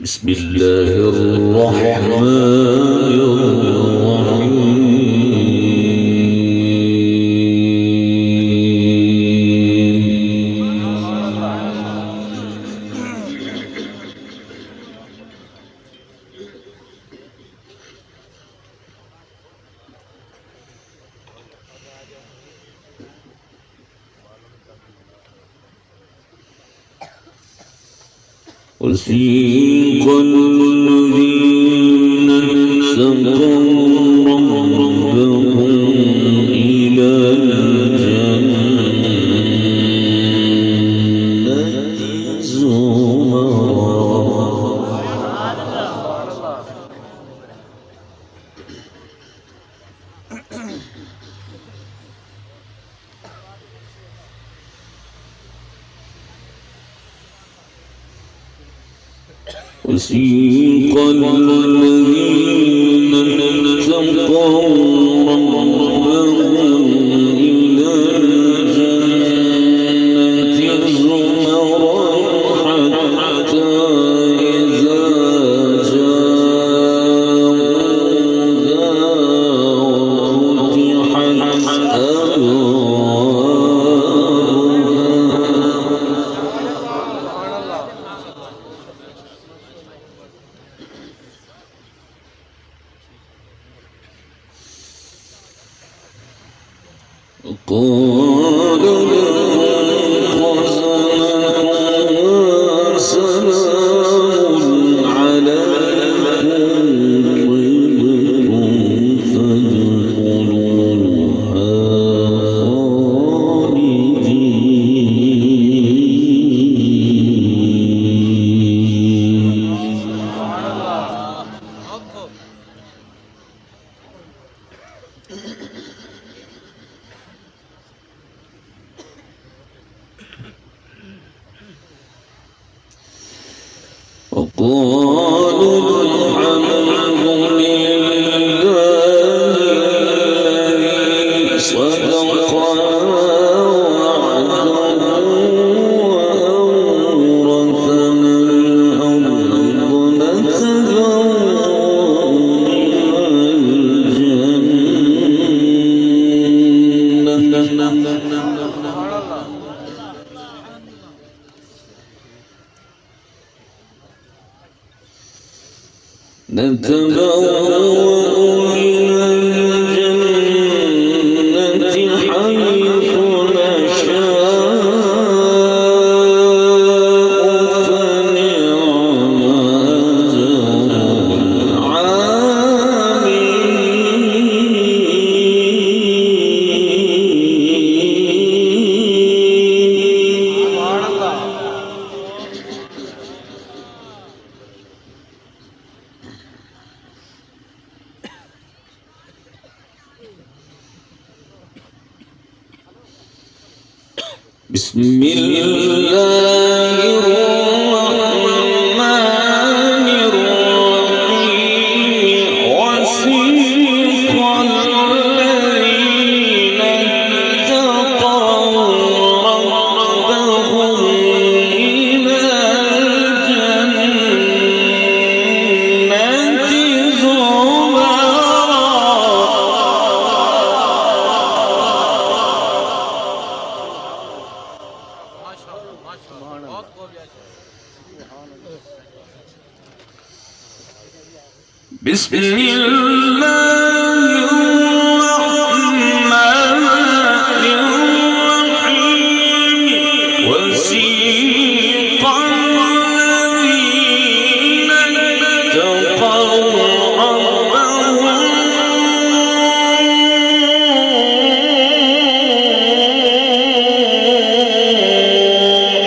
بسم الله الرحمن الرحيم وسيق الذين اتقوا ربهم إلى الجنة زمرا وسيق الذين اتقوا ربهم إلى الجنة زمرا حتى إذا جاءوها وفتحت قال لهم خزنتها سلام عليكم طبتم فادخلوها وقالوا الحمد لله الذي صدقنا وعده وأورثنا الأرض نتبوأ من الجنة نتبوأ من الجنة حيث نشاء فنعم بسم الله الرحمن الرحيم وسيق الذين اتقوا ربهم إلى الجنة زمرا بسم الله الرحمن الرحيم وسيق الذين اتقوا ربهم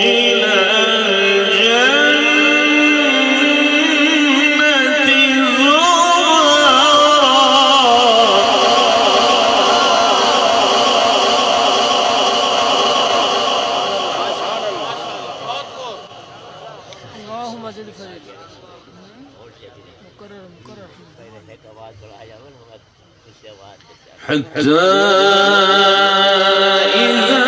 إلى حتى إذا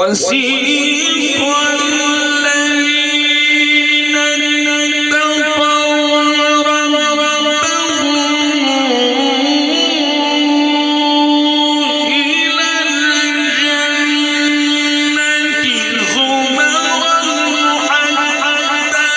وسيق الذين اتقوا ربهم إلى الجنة زمرا حتى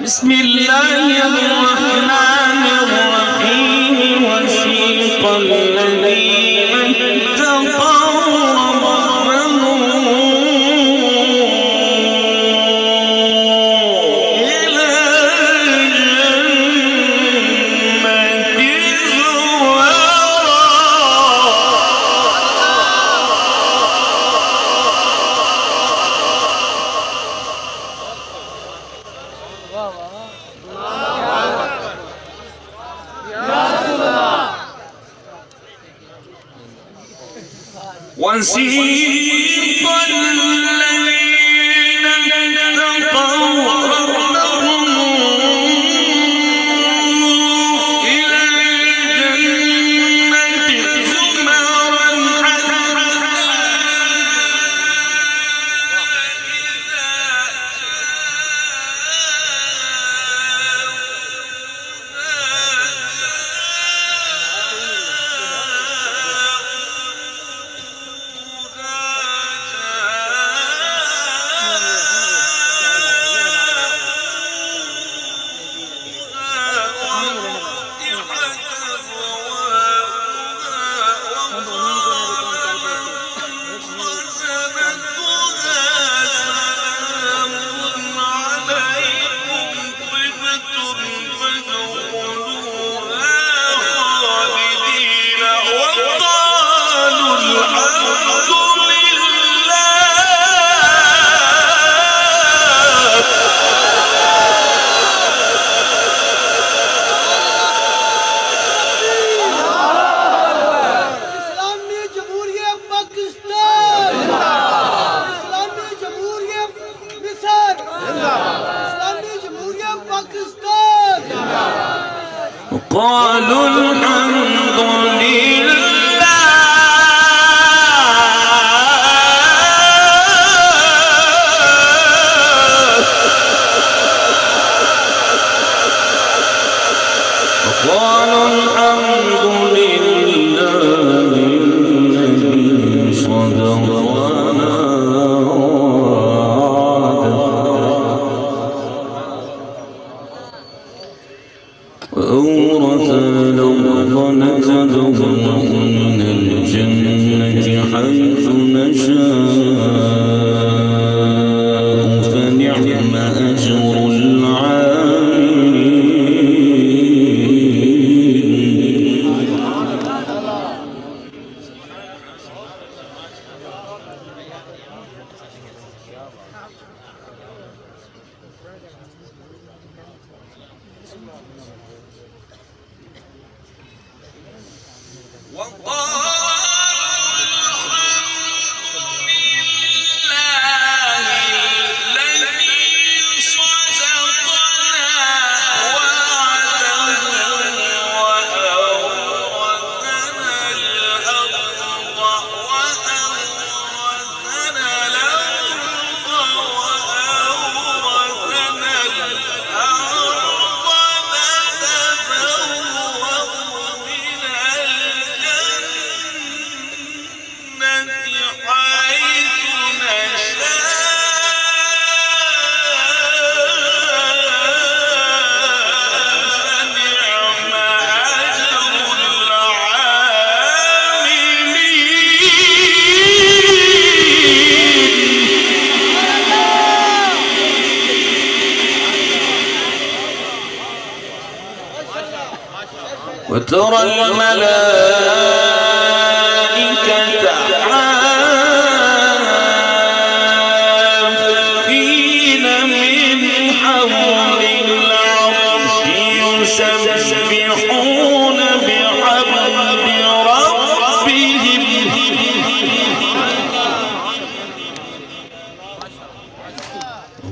بسم الله الرحمن الرحيم وسيق الذين اتقوا ربهم إلى الجنة وسيق الذين اتقوا ربهم إلى الجنة زمرا حتى قالوا الحمد لله قالوا الحمد لله الذي صدقنا وأورثنا الأرض نتبوأ من الجنة حيث نشاء فنعم أجر العاملين وترى الملائكة حافين من حول العرش يسبحون بحمد ربهم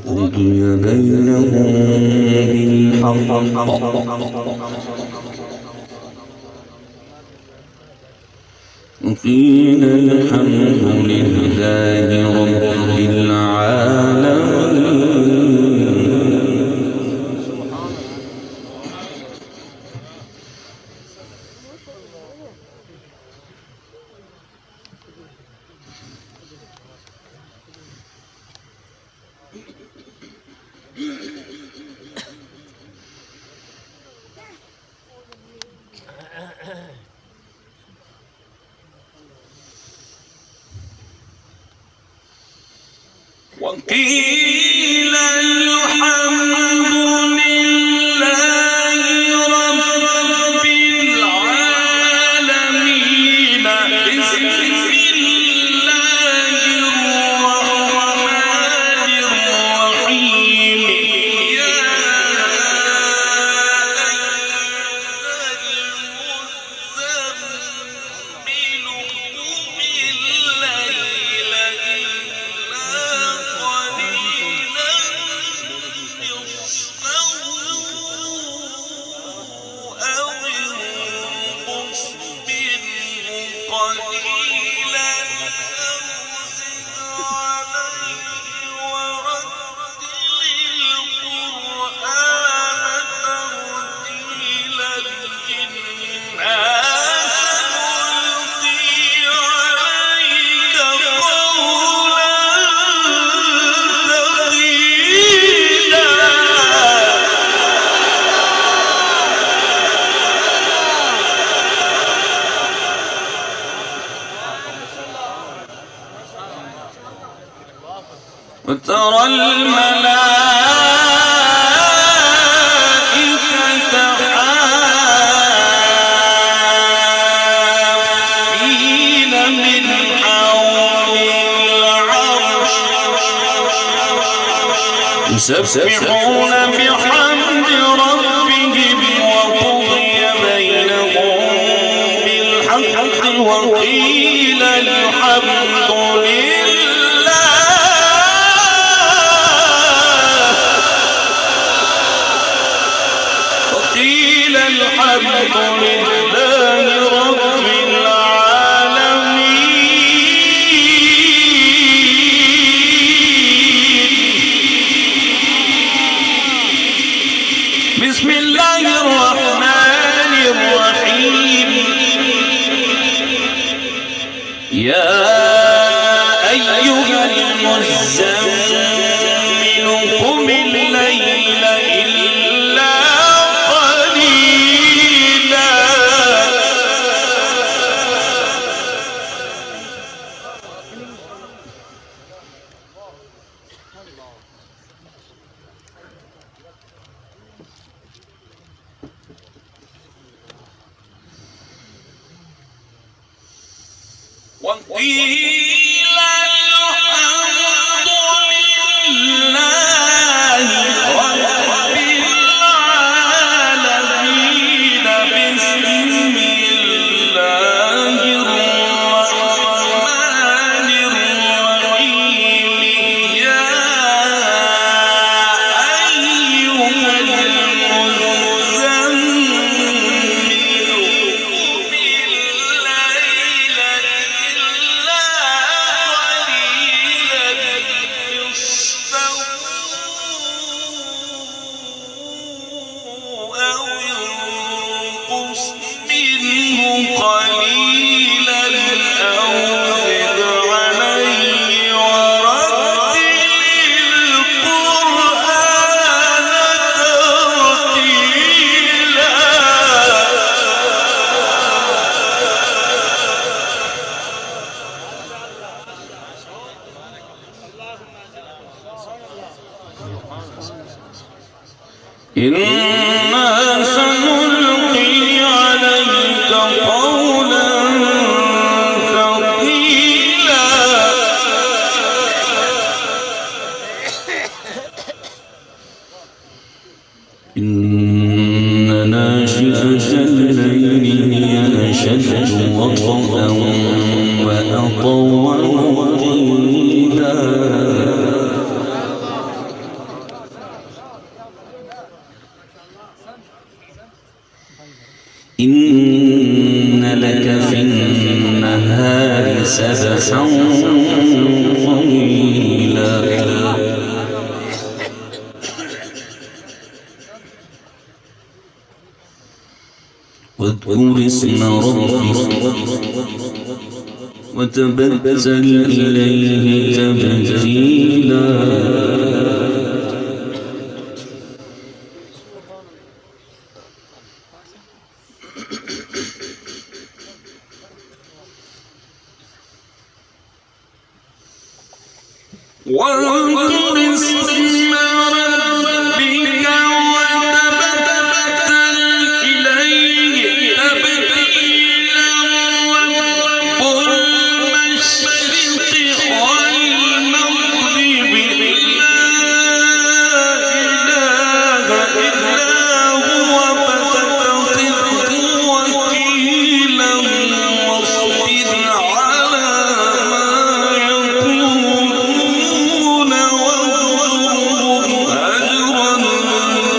وقضي بينهم بالحق وقيل الحمد لله رب العالمين. وقيل الحمد لله رب العالمين. بسم الله الرحمن الرحيم. يا وترى الملائكة حافين من حول العرش يسبحون بحمد ربهم وقضي بينهم بالحق وقيل الحمد لله الحمد لله رب العالمين. بسم الله الرحمن الرحيم. يا أيها المزمل قم الليل إلا وقيل الحمد لله رب العالمين. بسم الله الرحمن الرحيم. يا أيها إنا سنلقي الليل هي أشد وطئا وأطول قيلا إن لك في النهار سبحا طويلا واذكر اسم ربك وتبتل إليه تبتيلا واذكر اسم ربك وتبتل إليه تبتيلا رب المشرق والمغرب لا إله إلا هو فاتخذه وكيلا واصبر على ما يقولون واغفرهم أجرا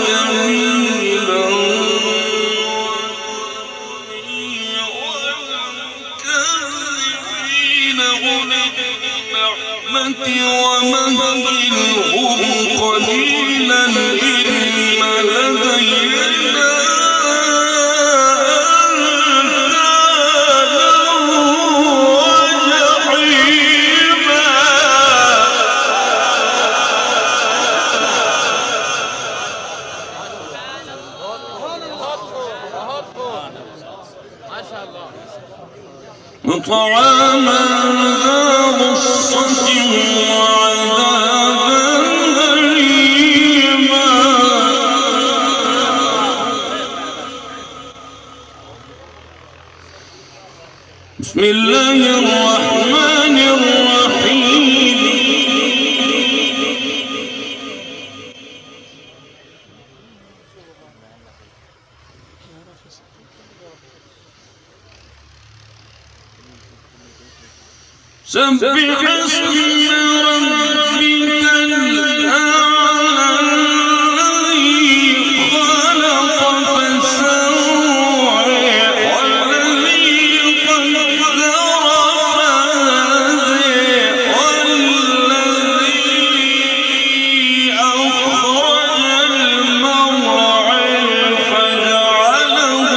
جميلا والكاظمين غيظ النعمة ومهلهم قليلا إن لدينا وطعاما ذا غصة وعذابا أليما بسم الله الرحمن الرحيم سبح اسم ربك الأعلى الذي خلق فسوى والذي قدر فهدى والذي أخرج المرعى فجعله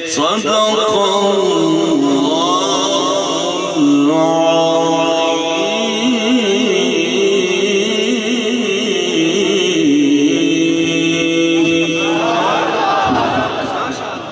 صدق